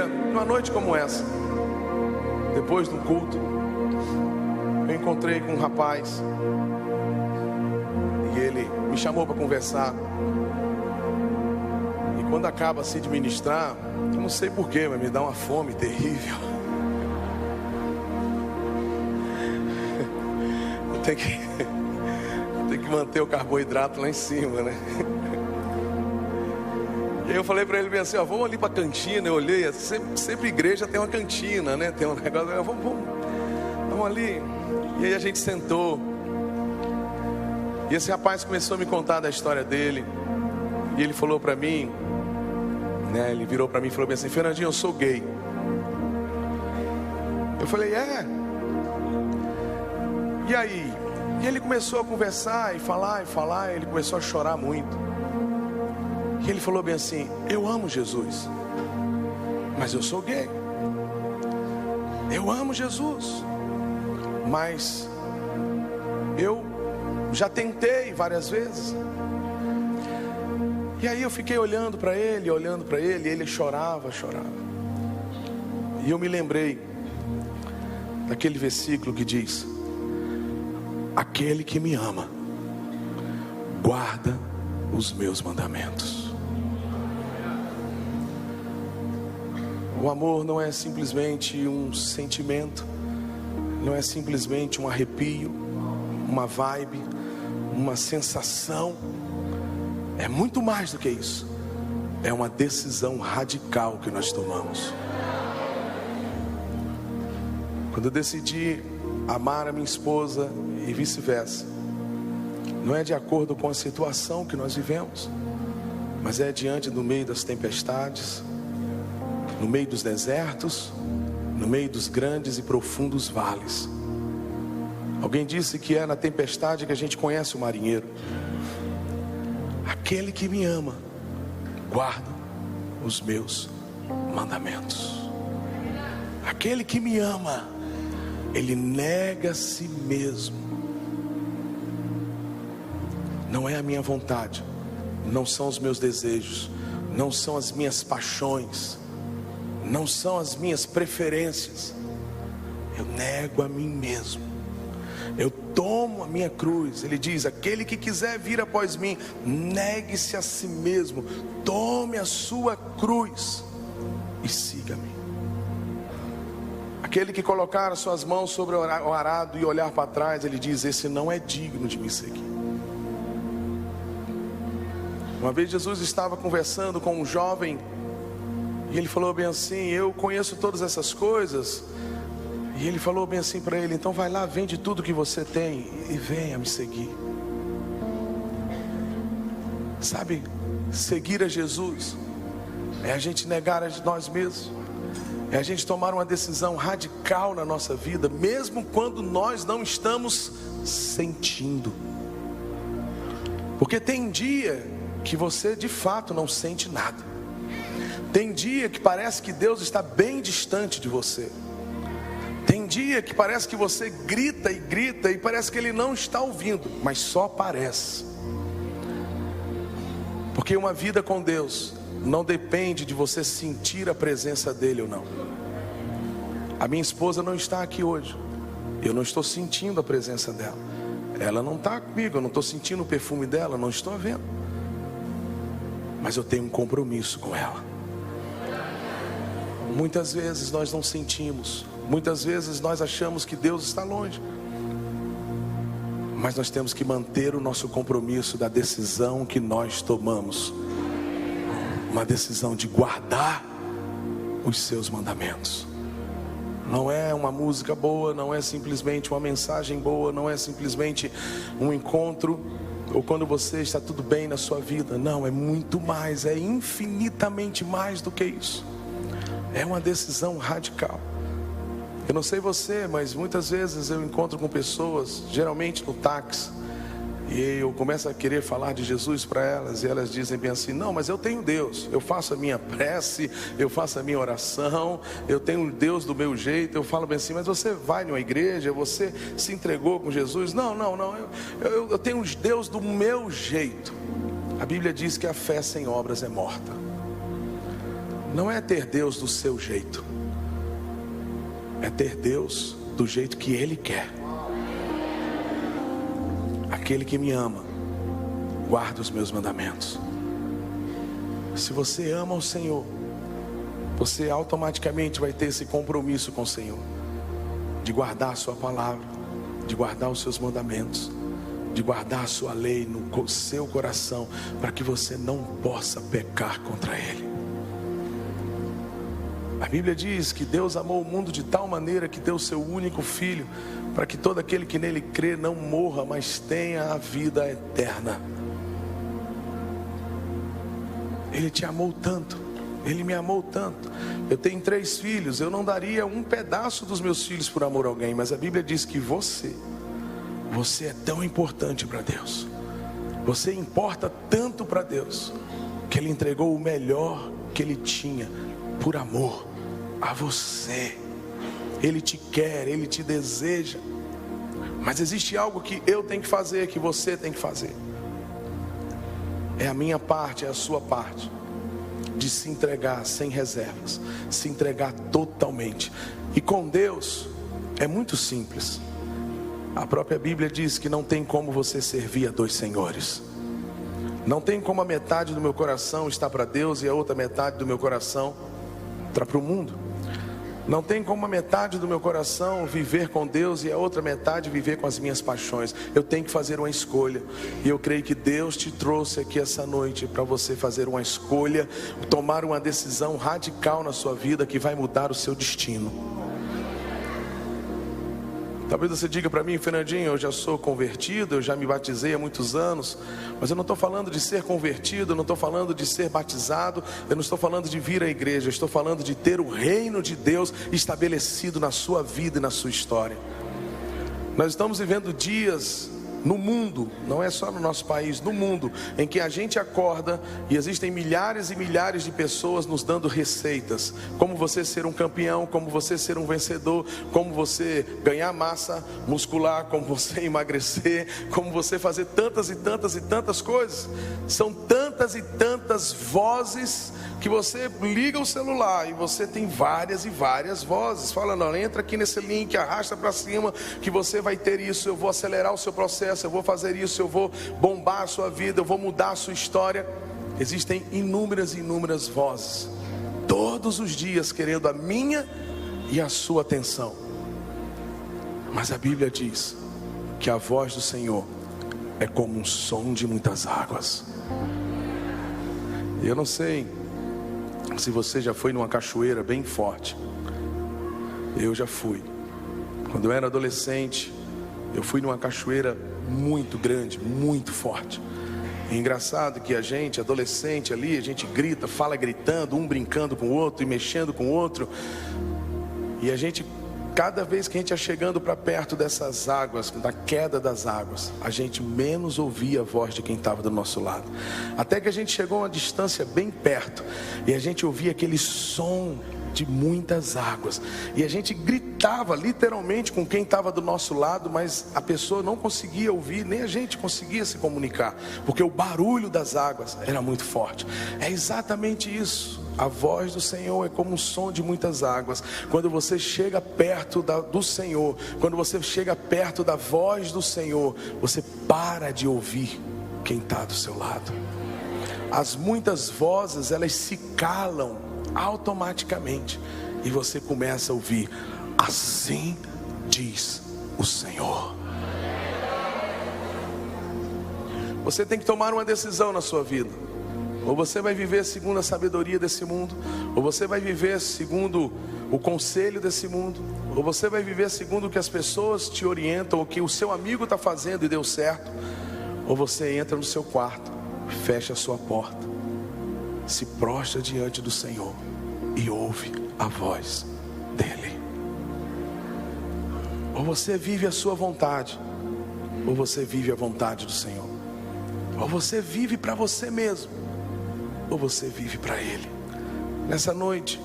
dia, numa noite como essa, depois do culto, eu encontrei com um rapaz e ele me chamou para conversar. E quando acaba assim de ministrar, eu não sei porquê, mas me dá uma fome terrível. Eu tenho que manter o carboidrato lá em cima, né? E aí eu falei para ele bem assim, ó, vamos ali para a cantina. Eu olhei, sempre igreja tem uma cantina, né? Tem um negócio, vamos ali. E aí a gente sentou. E esse rapaz começou a me contar da história dele. E ele falou para mim, né? Ele virou para mim e falou bem assim, Fernandinho, eu sou gay. Eu falei, é? E aí? E ele começou a conversar e falar, e ele começou a chorar muito. E ele falou bem assim, eu amo Jesus, mas eu sou gay. Eu amo Jesus, mas eu já tentei várias vezes. E aí eu fiquei olhando para ele, e ele chorava. E eu me lembrei daquele versículo que diz, aquele que me ama, guarda os meus mandamentos. O amor não é simplesmente um sentimento, não é simplesmente um arrepio, uma vibe, uma sensação. É muito mais do que isso. É uma decisão radical que nós tomamos. Quando eu decidi amar a minha esposa e vice-versa, não é de acordo com a situação que nós vivemos, mas é diante do meio das tempestades, no meio dos desertos, no meio dos grandes e profundos vales. Alguém disse que é na tempestade que a gente conhece o marinheiro. Aquele que me ama, guarda os meus mandamentos. Aquele que me ama, ele nega a si mesmo. Não é a minha vontade, não são os meus desejos, não são as minhas paixões, não são as minhas preferências. Eu nego a mim mesmo. Eu tomo a minha cruz. Ele diz, aquele que quiser vir após mim, negue-se a si mesmo, tome a sua cruz e siga-me. Aquele que colocar as suas mãos sobre o arado e olhar para trás, ele diz, esse não é digno de me seguir. Uma vez Jesus estava conversando com um jovem e ele falou bem assim, eu conheço todas essas coisas. E ele falou bem assim para ele, então vai lá, vende tudo que você tem e venha me seguir. Sabe, seguir a Jesus é a gente negar a nós mesmos, é a gente tomar uma decisão radical na nossa vida, mesmo quando nós não estamos sentindo. Porque tem dia que você de fato não sente nada. Tem dia que parece que Deus está bem distante de você. Tem dia que parece que você grita e parece que Ele não está ouvindo, mas só parece. Porque uma vida com Deus não depende de você sentir a presença dEle ou não. A minha esposa não está aqui hoje, eu não estou sentindo a presença dela. Ela não está comigo, eu não estou sentindo o perfume dela, não estou vendo. Mas eu tenho um compromisso com ela. Muitas vezes nós não sentimos, muitas vezes nós achamos que Deus está longe, mas nós temos que manter o nosso compromisso da decisão que nós tomamos, uma decisão de guardar os seus mandamentos. Não é uma música boa, não é simplesmente uma mensagem boa, não é simplesmente um encontro, ou quando você está tudo bem na sua vida. Não, é muito mais, é infinitamente mais do que isso. É uma decisão radical. Eu não sei você, mas muitas vezes eu encontro com pessoas, geralmente no táxi, e eu começo a querer falar de Jesus para elas, e elas dizem bem assim, não, mas eu tenho Deus, eu faço a minha prece, eu faço a minha oração, eu tenho Deus do meu jeito. Eu falo bem assim, mas você vai numa igreja, você se entregou com Jesus? Não, eu tenho Deus do meu jeito. A Bíblia diz que a fé sem obras é morta. não é ter Deus do seu jeito, é ter Deus do jeito que Ele quer. Aquele que me ama, guarda os meus mandamentos. Se você ama o Senhor, você automaticamente vai ter esse compromisso com o Senhor, de guardar a sua palavra, de guardar os seus mandamentos, de guardar a sua lei no seu coração, para que você não possa pecar contra Ele. A Bíblia diz que Deus amou o mundo de tal maneira que deu o seu único filho, para que todo aquele que nele crê não morra, mas tenha a vida eterna. Ele te amou tanto, Ele me amou tanto. Eu tenho 3 filhos, eu não daria um pedaço dos meus filhos por amor a alguém, mas a Bíblia diz que você é tão importante para Deus, você importa tanto para Deus, que Ele entregou o melhor que Ele tinha por amor a você. Ele te quer, Ele te deseja. Mas existe algo que eu tenho que fazer, que você tem que fazer. É a minha parte, é a sua parte, de se entregar sem reservas, se entregar totalmente. E com Deus é muito simples. A própria Bíblia diz que não tem como você servir a 2 senhores. Não tem como a metade do meu coração estar para Deus e a outra metade do meu coração estar para o mundo. Não tem como a metade do meu coração viver com Deus e a outra metade viver com as minhas paixões. Eu tenho que fazer uma escolha. E eu creio que Deus te trouxe aqui essa noite para você fazer uma escolha, tomar uma decisão radical na sua vida que vai mudar o seu destino. Talvez você diga para mim: Fernandinho, eu já sou convertido, eu já me batizei há muitos anos. Mas eu não estou falando de ser convertido, eu não estou falando de ser batizado, eu não estou falando de vir à igreja, eu estou falando de ter o reino de Deus estabelecido na sua vida e na sua história. Nós estamos vivendo dias no mundo, não é só no nosso país, no mundo, em que a gente acorda e existem milhares e milhares de pessoas nos dando receitas. Como você ser um campeão, como você ser um vencedor, como você ganhar massa muscular, como você emagrecer, como você fazer tantas e tantas e tantas coisas. São tantas e tantas vozes que você liga o celular e você tem várias e várias vozes falando: não, entra aqui nesse link, arrasta para cima que você vai ter isso, eu vou acelerar o seu processo, eu vou fazer isso, eu vou bombar a sua vida, eu vou mudar a sua história. Existem inúmeras e inúmeras vozes, todos os dias querendo a minha e a sua atenção. Mas a Bíblia diz que a voz do Senhor é como um som de muitas águas. Eu não sei se você já foi numa cachoeira bem forte. Eu já fui. Quando eu era adolescente, eu fui numa cachoeira muito grande, muito forte. É engraçado que a gente, adolescente ali, a gente grita, fala gritando, um brincando com o outro e mexendo com o outro. E a gente, cada vez que a gente ia chegando para perto dessas águas, da queda das águas, a gente menos ouvia a voz de quem estava do nosso lado. Até que a gente chegou a uma distância bem perto e a gente ouvia aquele som de muitas águas. E a gente gritava literalmente com quem estava do nosso lado, mas a pessoa não conseguia ouvir, nem a gente conseguia se comunicar, porque o barulho das águas era muito forte. É exatamente isso. A voz do Senhor é como um som de muitas águas. Quando você chega perto do Senhor, quando você chega perto da voz do Senhor, você para de ouvir quem está do seu lado. As muitas vozes, elas se calam automaticamente e você começa a ouvir: assim diz o Senhor. Você tem que tomar uma decisão na sua vida. Ou você vai viver segundo a sabedoria desse mundo, ou você vai viver segundo o conselho desse mundo, ou você vai viver segundo o que as pessoas te orientam, o que o seu amigo está fazendo e deu certo. Ou você entra no seu quarto, fecha a sua porta, se prostra diante do Senhor e ouve a voz dele. Ou você vive a sua vontade, ou você vive a vontade do Senhor. Ou você vive para você mesmo, ou você vive para Ele. Nessa noite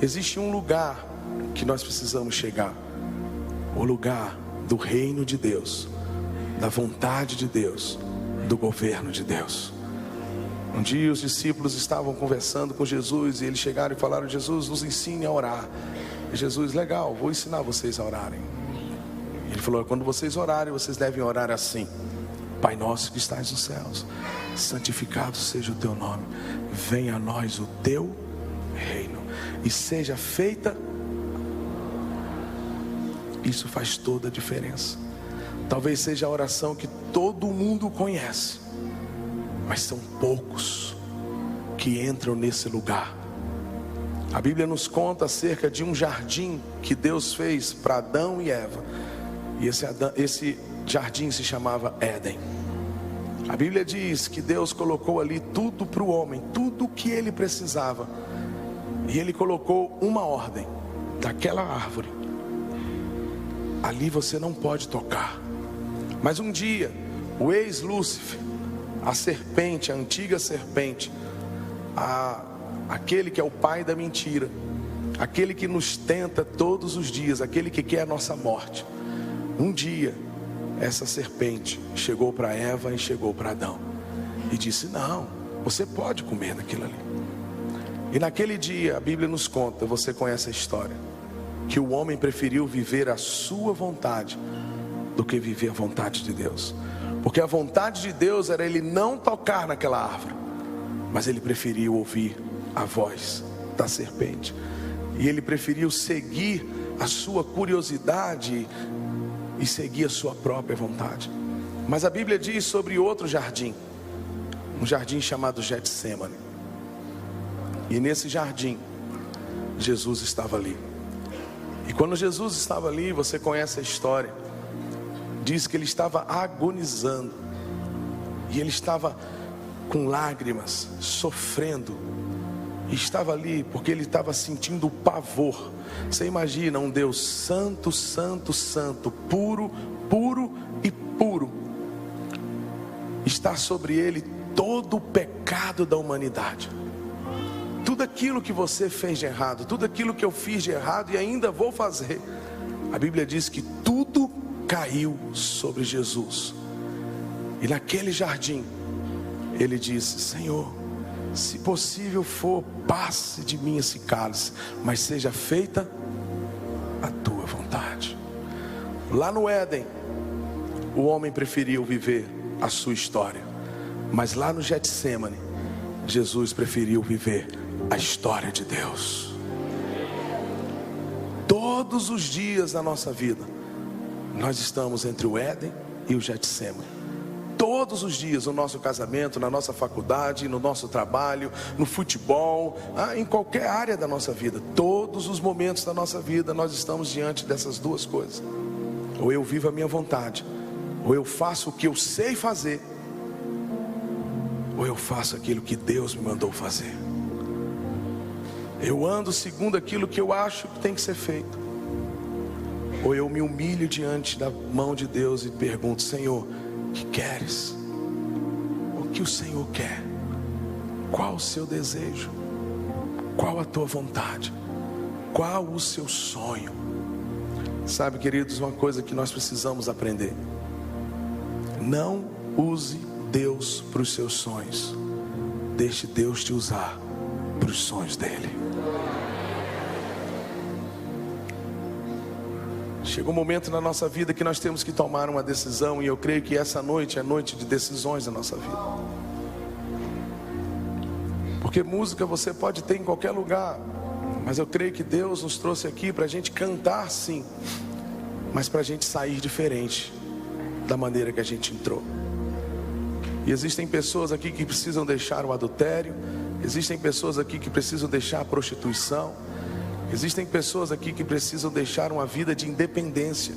existe um lugar que nós precisamos chegar. O lugar do reino de Deus, da vontade de Deus, do governo de Deus. Um dia os discípulos estavam conversando com Jesus e eles chegaram e falaram: Jesus, nos ensine a orar. E Jesus: legal, vou ensinar vocês a orarem. Ele falou: quando vocês orarem, vocês devem orar assim: Pai nosso que estás nos céus, santificado seja o teu nome, venha a nós o teu reino e seja feita. Isso faz toda a diferença. Talvez seja a oração que todo mundo conhece, mas são poucos que entram nesse lugar. A Bíblia nos conta acerca de um jardim que Deus fez para Adão e Eva. E esse jardim se chamava Éden. A Bíblia diz que Deus colocou ali tudo para o homem, tudo o que ele precisava. E ele colocou uma ordem: daquela árvore ali você não pode tocar. Mas um dia o ex-Lúcifer, a serpente, a antiga serpente, aquele que é o pai da mentira, aquele que nos tenta todos os dias, aquele que quer a nossa morte, um dia essa serpente chegou para Eva e chegou para Adão e disse: não, você pode comer daquilo ali. E naquele dia a Bíblia nos conta, você conhece a história, que o homem preferiu viver a sua vontade do que viver a vontade de Deus. Porque a vontade de Deus era ele não tocar naquela árvore, mas ele preferiu ouvir a voz da serpente, e ele preferiu seguir a sua curiosidade e seguir a sua própria vontade. Mas a Bíblia diz sobre outro jardim, um jardim chamado Getsêmani. E nesse jardim Jesus estava ali. E quando Jesus estava ali, você conhece a história, diz que ele estava agonizando, e ele estava com lágrimas, sofrendo, e estava ali porque ele estava sentindo pavor. Você imagina um Deus santo, santo, santo, puro, puro e puro, está sobre ele todo o pecado da humanidade, tudo aquilo que você fez de errado, tudo aquilo que eu fiz de errado e ainda vou fazer. A Bíblia diz que tudo caiu sobre Jesus. E naquele jardim ele disse: Senhor, se possível for, passe de mim esse cálice, mas seja feita a tua vontade. Lá no Éden, o homem preferiu viver a sua história, mas lá no Getsêmani, Jesus preferiu viver a história de Deus. Todos os dias da nossa vida nós estamos entre o Éden e o Getsêmani. Todos os dias, no nosso casamento, na nossa faculdade, no nosso trabalho, no futebol, em qualquer área da nossa vida, todos os momentos da nossa vida nós estamos diante dessas duas coisas: ou eu vivo a minha vontade, ou eu faço o que eu sei fazer, ou eu faço aquilo que Deus me mandou fazer. Eu ando segundo aquilo que eu acho que tem que ser feito, ou eu me humilho diante da mão de Deus e pergunto: Senhor, o que queres? O que o Senhor quer? Qual o seu desejo? Qual a tua vontade? Qual o seu sonho? Sabe, queridos, uma coisa que nós precisamos aprender: não use Deus para os seus sonhos, deixe Deus te usar para os sonhos dele. Chega um momento na nossa vida que nós temos que tomar uma decisão, e eu creio que essa noite é noite de decisões na nossa vida. Porque música você pode ter em qualquer lugar, mas eu creio que Deus nos trouxe aqui para a gente cantar, sim, mas para a gente sair diferente da maneira que a gente entrou. E existem pessoas aqui que precisam deixar o adultério, existem pessoas aqui que precisam deixar a prostituição, existem pessoas aqui que precisam deixar uma vida de independência,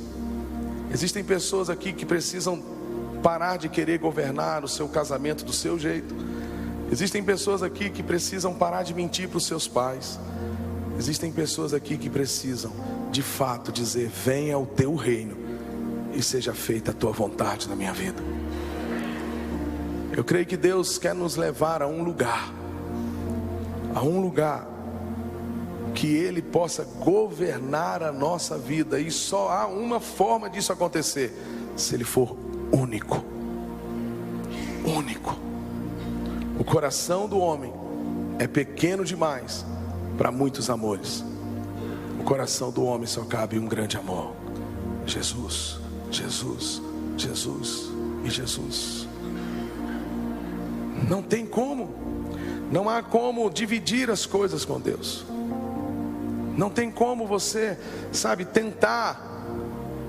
existem pessoas aqui que precisam parar de querer governar o seu casamento do seu jeito, existem pessoas aqui que precisam parar de mentir para os seus pais, existem pessoas aqui que precisam de fato dizer: venha o teu reino e seja feita a tua vontade na minha vida. Eu creio que Deus quer nos levar a um lugar que Ele possa governar a nossa vida, e só há uma forma disso acontecer: se Ele for único. O coração do homem é pequeno demais para muitos amores. O coração do homem só cabe um grande amor: Jesus, Jesus, Jesus e Jesus. Não tem como, não há como dividir as coisas com Deus. Não tem como você, tentar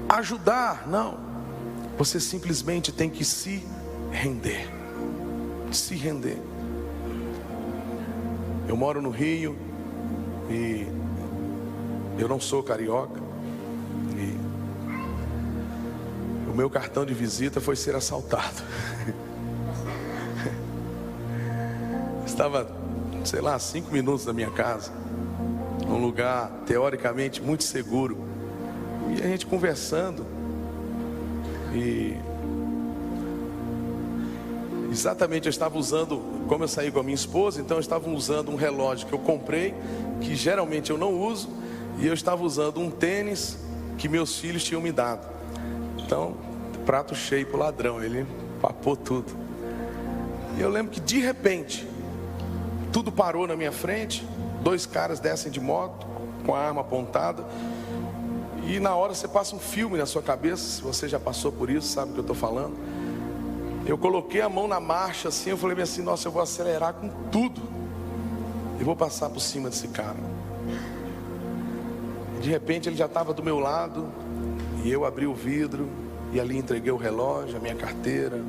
ajudar, não. Você simplesmente tem que se render. Se render. Eu moro no Rio e eu não sou carioca. E o meu cartão de visita foi ser assaltado. Estava, 5 minutos da minha casa, um lugar teoricamente muito seguro, e a gente conversando, e exatamente eu estava usando, como eu saí com a minha esposa, então eu estava usando um relógio que eu comprei, que geralmente eu não uso, e eu estava usando um tênis que meus filhos tinham me dado. Então, prato cheio pro ladrão, ele papou tudo. E eu lembro que de repente tudo parou na minha frente. 2 caras descem de moto com a arma apontada, e na hora você passa um filme na sua cabeça. Se você já passou por isso, sabe o que eu estou falando. Eu coloquei a mão na marcha assim, eu falei assim: nossa, eu vou acelerar com tudo e vou passar por cima desse cara. De repente ele já estava do meu lado, e eu abri o vidro e ali entreguei o relógio, a minha carteira,